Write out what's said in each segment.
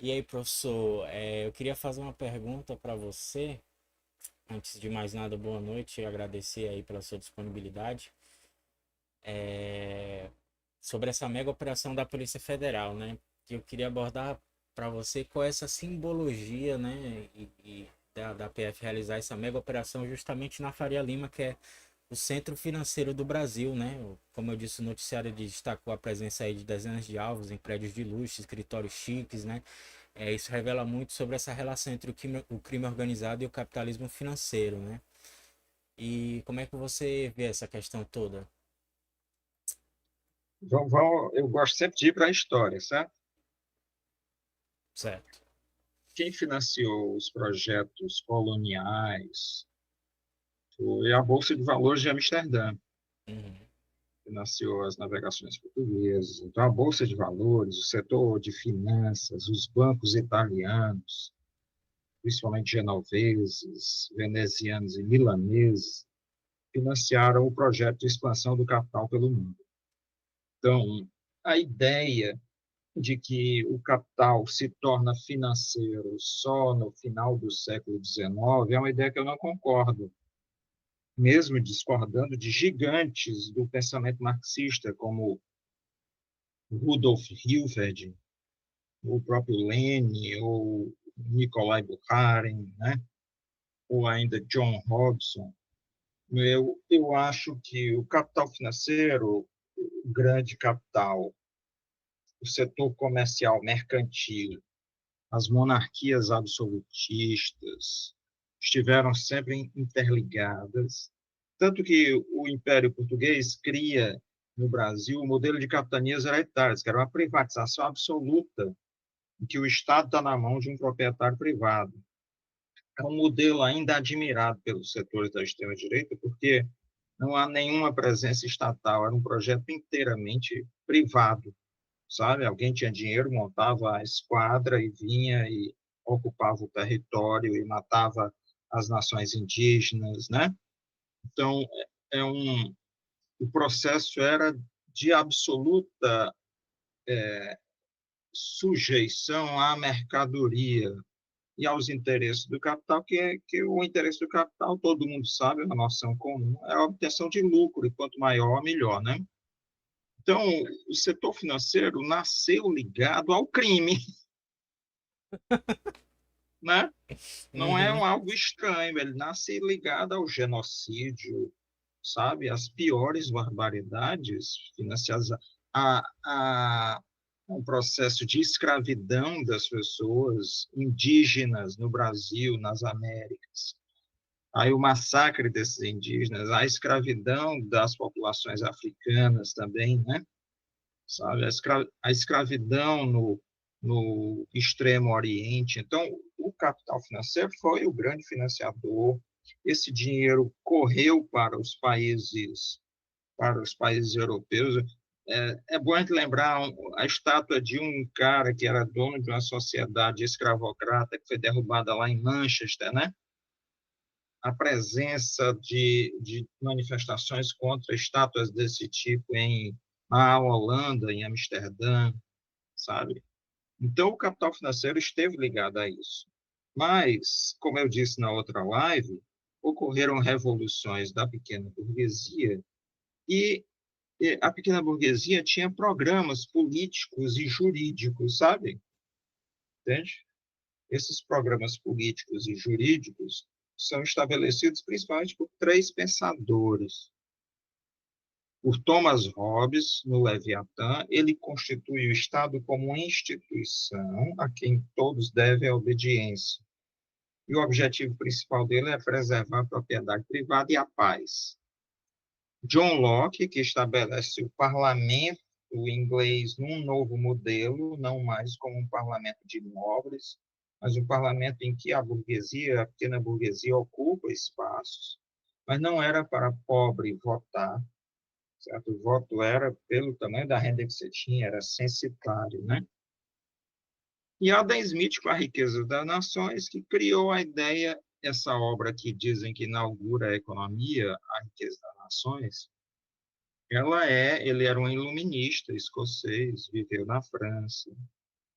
E aí, professor, eu queria fazer uma pergunta para você. Antes de mais nada, boa noite e agradecer aí pela sua disponibilidade. É, Sobre essa mega operação da Polícia Federal, né? Que eu queria abordar para você qual é essa simbologia, né? Da PF realizar essa mega operação justamente na Faria Lima, que é o centro financeiro do Brasil, né? Como eu disse, o noticiário destacou a presença aí de dezenas de alvos em prédios de luxo, escritórios chiques, né? Isso revela muito sobre essa relação entre o crime organizado e o capitalismo financeiro, né? E como é que você vê essa questão toda? Eu gosto sempre de ir para a história, certo? Certo. Quem financiou os projetos coloniais foi a Bolsa de Valores de Amsterdã, Uhum. financiou as navegações portuguesas. Então, a Bolsa de Valores, o setor de finanças, os bancos italianos, principalmente genoveses, venezianos e milaneses, financiaram o projeto de expansão do capital pelo mundo. Então, a ideia de que o capital se torna financeiro só no final do século XIX é uma ideia que eu não concordo, mesmo discordando de gigantes do pensamento marxista, como Rudolf Hilferd, o próprio Lenin, ou Nikolai Bukharin, né? Ou ainda John Robson. Eu acho que o capital financeiro, o grande capital, o setor comercial mercantil, as monarquias absolutistas estiveram sempre interligadas, tanto que o Império Português cria no Brasil o modelo de capitanias hereditárias, que era uma privatização absoluta, em que o Estado está na mão de um proprietário privado. É um modelo ainda admirado pelos setores da extrema-direita, porque não há nenhuma presença estatal, era um projeto inteiramente privado, sabe? Alguém tinha dinheiro, montava a esquadra e vinha e ocupava o território e matava as nações indígenas, né? Então, o processo era de absoluta sujeição à mercadoria e aos interesses do capital, que o interesse do capital, todo mundo sabe, é uma noção comum, é a obtenção de lucro, e quanto maior, melhor, né? Então, o setor financeiro nasceu ligado ao crime, né? Não é Uhum. algo estranho, ele nasce ligado ao genocídio, sabe? As piores barbaridades financiadas a, a um processo de escravidão das pessoas indígenas no Brasil, nas Américas. Aí o massacre desses indígenas, a escravidão das populações africanas também, né? Sabe? A escravidão no Extremo Oriente. Então, o capital financeiro foi o grande financiador. Esse dinheiro correu para os países europeus. É bom a gente lembrar a estátua de um cara que era dono de uma sociedade escravocrata que foi derrubada lá em Manchester, né? A presença de manifestações contra estátuas desse tipo na Holanda, em Amsterdã, sabe? Então, o capital financeiro esteve ligado a isso. Mas, como eu disse na outra live, ocorreram revoluções da pequena burguesia e a pequena burguesia tinha programas políticos e jurídicos, sabe? Entende? Esses programas políticos e jurídicos são estabelecidos principalmente por três pensadores. Por Thomas Hobbes, no Leviatã, ele constitui o Estado como uma instituição a quem todos devem a obediência. E o objetivo principal dele é preservar a propriedade privada e a paz. John Locke, que estabelece o parlamento inglês num novo modelo, não mais como um parlamento de nobres, mas um parlamento em que a burguesia, a pequena burguesia, ocupa espaços, mas não era para pobre votar, certo? O voto era pelo tamanho da renda que você tinha, era censitário, né? E Adam Smith, com a riqueza das nações, que criou a ideia, essa obra que dizem que inaugura a economia, a riqueza das nações, ele era um iluminista escocês, viveu na França,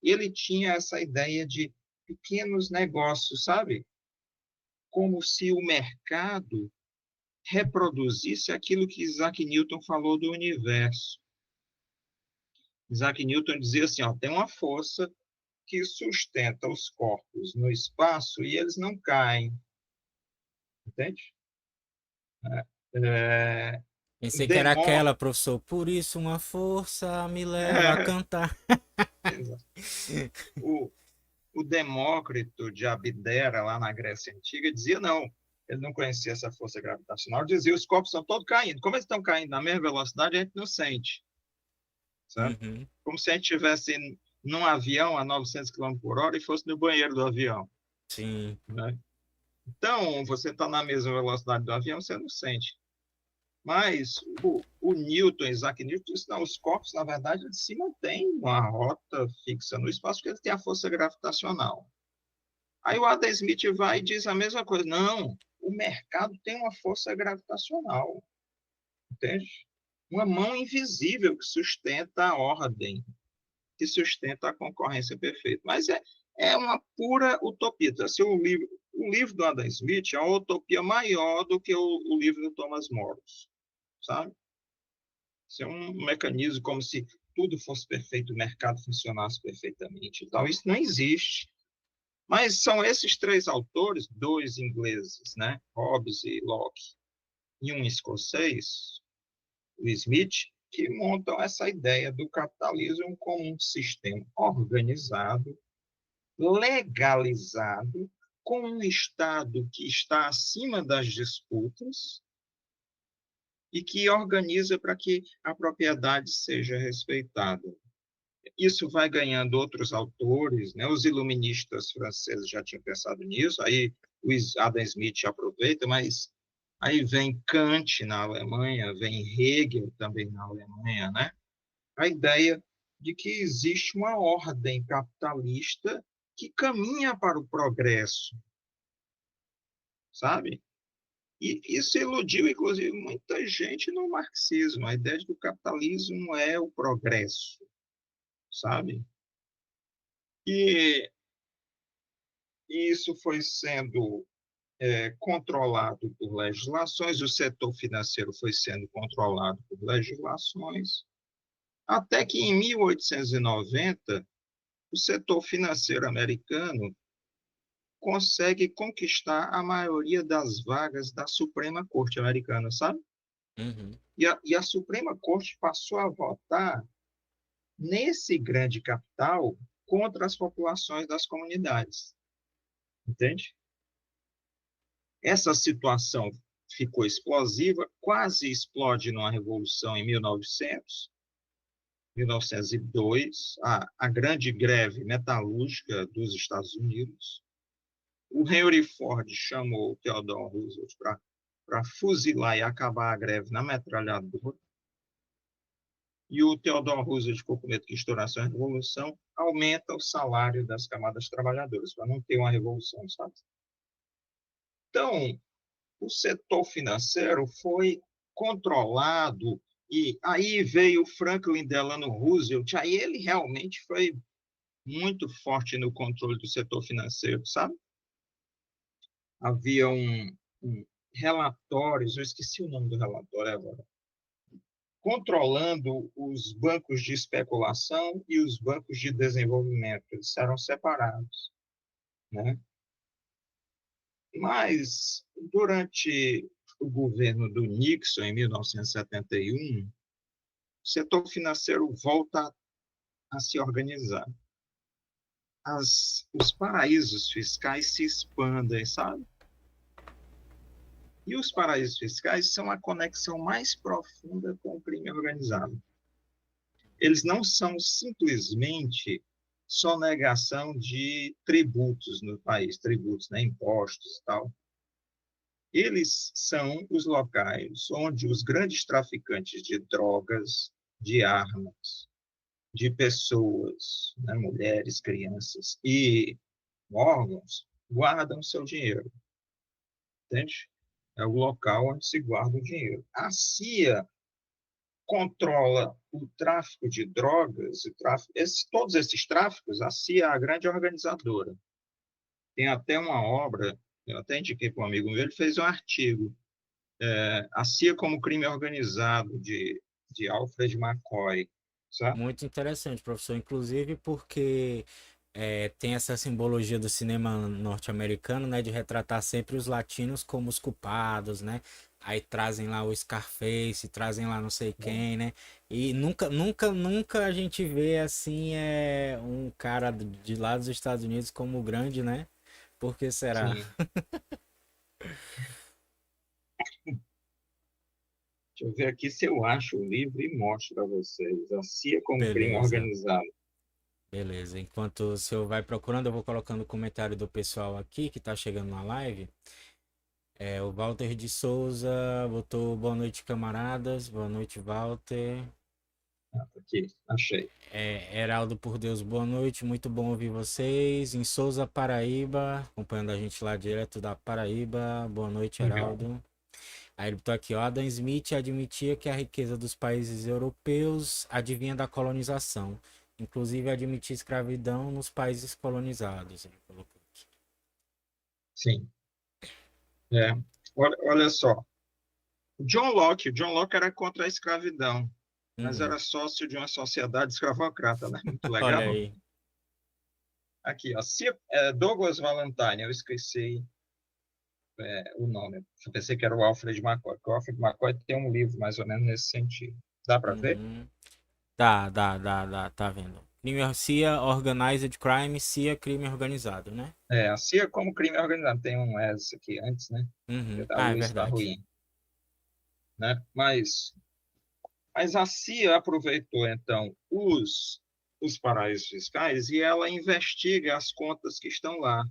ele tinha essa ideia de pequenos negócios, sabe? Como se o mercado reproduzisse aquilo que Isaac Newton falou do universo. Isaac Newton dizia assim, ó, tem uma força que sustenta os corpos no espaço e eles não caem, entende? É, Pensei que era Demó... aquela, professor. Por isso uma força me leva a é, cantar. o, o Demócrito de Abdera, lá na Grécia Antiga, dizia não, ele não conhecia essa força gravitacional, dizia os corpos estão todos caindo. Como eles estão caindo na mesma velocidade, a gente não sente, sabe? Uhum, Como se a gente estivesse num avião a 900 km por hora e fosse no banheiro do avião, sim. né? Então, você está na mesma velocidade do avião, você não sente. Mas o Newton, Isaac Newton, disse, não, os corpos, na verdade, eles se mantêm uma rota fixa no espaço, porque eles têm a força gravitacional. Aí o Adam Smith vai e diz a mesma coisa. Não, o mercado tem uma força gravitacional, entende? Uma mão invisível que sustenta a ordem, que sustenta a concorrência perfeita. Mas é uma pura utopia. Assim, o livro do Adam Smith é uma utopia maior do que o livro do Thomas Morris, sabe? Isso é um mecanismo como se tudo fosse perfeito, o mercado funcionasse perfeitamente. Então, isso não existe. Mas são esses três autores, dois ingleses, né? Hobbes e Locke, e um escocês, o Smith, que montam essa ideia do capitalismo como um sistema organizado, legalizado, com um Estado que está acima das disputas e que organiza para que a propriedade seja respeitada. Isso vai ganhando outros autores, né? Os iluministas franceses já tinham pensado nisso, aí o Adam Smith aproveita, mas aí vem Kant na Alemanha, vem Hegel também na Alemanha, né? A ideia de que existe uma ordem capitalista que caminha para o progresso, sabe? E isso iludiu, inclusive, muita gente no marxismo, a ideia de que o capitalismo é o progresso, sabe? E isso foi sendo controlado por legislações, o setor financeiro foi sendo controlado por legislações, até que em 1890 o setor financeiro americano consegue conquistar a maioria das vagas da Suprema Corte americana, sabe? Uhum. E a Suprema Corte passou a votar nesse grande capital contra as populações das comunidades, entende? Essa situação ficou explosiva, quase explode numa revolução em 1902, a grande greve metalúrgica dos Estados Unidos. O Henry Ford chamou o Theodore Roosevelt para fuzilar e acabar a greve na metralhadora. E o Theodore Roosevelt, ficou com medo que estourasse a revolução, aumenta o salário das camadas trabalhadoras, para não ter uma revolução, sabe? Então, o setor financeiro foi controlado, e aí veio Franklin Delano Roosevelt, aí ele realmente foi muito forte no controle do setor financeiro, sabe? Havia relatórios, eu esqueci o nome do relatório agora, controlando os bancos de especulação e os bancos de desenvolvimento, eles eram separados, né? Mas, durante o governo do Nixon, em 1971, o setor financeiro volta a se organizar. Os paraísos fiscais se expandem, sabe? E os paraísos fiscais são a conexão mais profunda com o crime organizado. Eles não são simplesmente sonegação de tributos no país, tributos, né, impostos e tal. Eles são os locais onde os grandes traficantes de drogas, de armas, de pessoas, né, mulheres, crianças e órgãos, guardam seu dinheiro. Entende? É o local onde se guarda o dinheiro. A CIA controla o tráfico de drogas, todos esses tráficos, a CIA é a grande organizadora. Tem até uma obra, eu até indiquei para um amigo meu, ele fez um artigo, a CIA como crime organizado, de Alfred McCoy, sabe? Muito interessante, professor. Inclusive porque tem essa simbologia do cinema norte-americano, né? De retratar sempre os latinos como os culpados, né? Aí trazem lá o Scarface, trazem lá não sei quem, né? E nunca a gente vê assim um cara de lá dos Estados Unidos como o grande, né? Por que será? Sim. Deixa eu ver aqui se eu acho o livro e mostro para vocês. A CIA como crime Beleza, organizado. beleza. Enquanto o senhor vai procurando, eu vou colocando o comentário do pessoal aqui que tá chegando na live. O Walter de Souza botou boa noite, camaradas. Boa noite, Walter. Aqui, achei. Heraldo por Deus, boa noite. Muito bom ouvir vocês. Em Souza, Paraíba, acompanhando a gente lá direto da Paraíba. Boa noite, Legal. Heraldo. Aí ele botou aqui, ó. Adam Smith admitia que a riqueza dos países europeus advinha da colonização. Inclusive admitia escravidão nos países colonizados. Ele colocou aqui. Sim. É. Olha só. O John Locke era contra a escravidão, mas Uhum. era sócio de uma sociedade escravocrata, né? Muito Olha legal. aí. Aqui, ó, Douglas Valentine, eu esqueci o nome. Eu pensei que era o Alfred McCoy. O Alfred McCoy tem um livro mais ou menos nesse sentido. Dá para ver? Uhum. Dá, tá vendo. Crime CIA, Organized Crime, CIA, crime organizado, né? A CIA como crime organizado. Tem um S aqui antes, né? Uhum. A Ah, é luz está verdade. ruim, né? Mas a CIA aproveitou, então, os paraísos fiscais e ela investiga as contas que estão lá,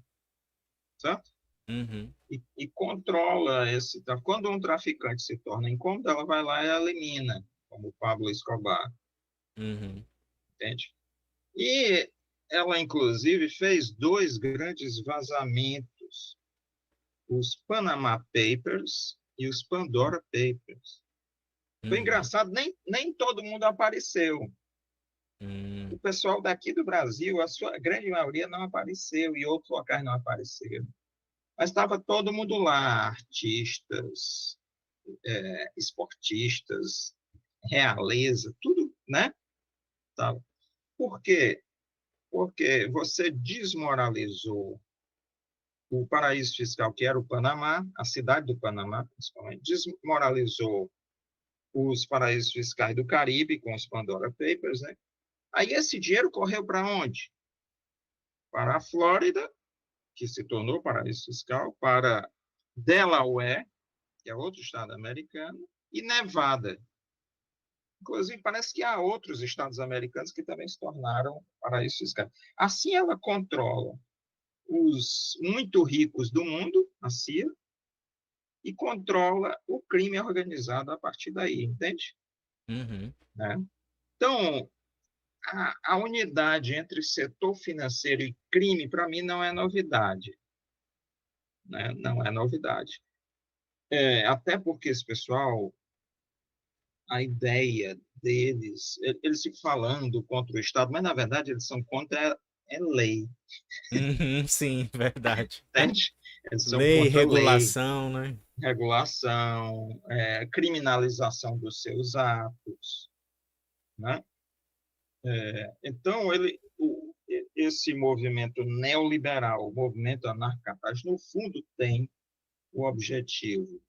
certo? Uhum. E controla esse. Então, quando um traficante se torna incômodo, ela vai lá e elimina, como o Pablo Escobar, Uhum. entende? E ela, inclusive, fez dois grandes vazamentos, os Panama Papers e os Pandora Papers. Foi Uhum. engraçado, nem todo mundo apareceu. O Uhum. pessoal daqui do Brasil, a sua grande maioria não apareceu e outros locais não apareceram. Mas estava todo mundo lá, artistas, esportistas, realeza, tudo, né? Tava. Por quê? Porque você desmoralizou o paraíso fiscal, que era o Panamá, a cidade do Panamá, principalmente, desmoralizou os paraísos fiscais do Caribe com os Pandora Papers, né? Aí esse dinheiro correu para onde? Para a Flórida, que se tornou paraíso fiscal, para Delaware, que é outro estado americano, e Nevada. Inclusive, parece que há outros estados americanos que também se tornaram paraísos fiscais. Assim, ela controla os muito ricos do mundo, a CIA, e controla o crime organizado a partir daí, entende? Uhum. Né? Então, a unidade entre setor financeiro e crime, para mim, não é novidade. Né? Não é novidade. Até porque esse pessoal, a ideia deles, eles ficam falando contra o Estado, mas, na verdade, eles são contra lei, Uhum. Sim, verdade. entende? Eles são Lei, contra a lei, regulação, né? regulação, criminalização dos seus atos, né? Então, esse movimento neoliberal, o movimento anarcapaz, no fundo tem o objetivo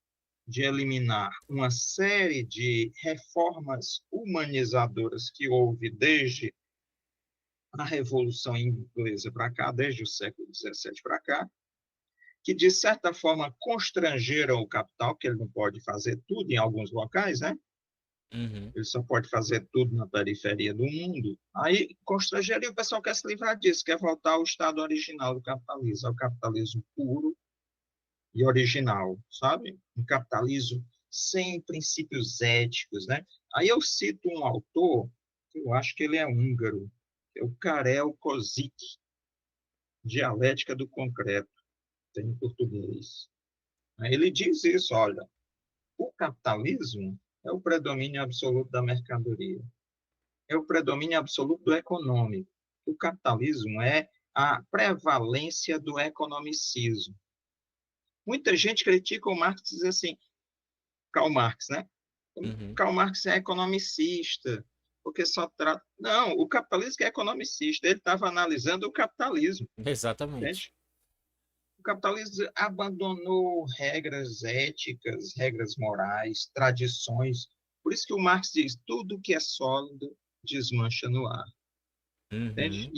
de eliminar uma série de reformas humanizadoras que houve desde a Revolução Inglesa para cá, desde o século XVII para cá, que de certa forma constrangeram o capital, que ele não pode fazer tudo em alguns locais, né? Uhum. Ele só pode fazer tudo na periferia do mundo. Aí constrangeria, o pessoal quer se livrar disso, quer voltar ao estado original do capitalismo, ao capitalismo puro e original, sabe? Um capitalismo sem princípios éticos, né? Aí eu cito um autor, eu acho que ele é húngaro, é o Karel Kozik, Dialética do Concreto, tem em português. Ele diz isso, olha, o capitalismo É o predomínio absoluto da mercadoria. É o predomínio absoluto do econômico. O capitalismo é a prevalência do economicismo. Muita gente critica o Marx e diz assim, Karl Marx, né? Uhum. Karl Marx é economicista, porque só trata... Não, o capitalismo que é economicista, ele estava analisando o capitalismo, Exatamente. entende? O capitalismo abandonou regras éticas, regras morais, tradições. Por isso que o Marx diz, tudo que é sólido desmancha no ar, entende? Uhum.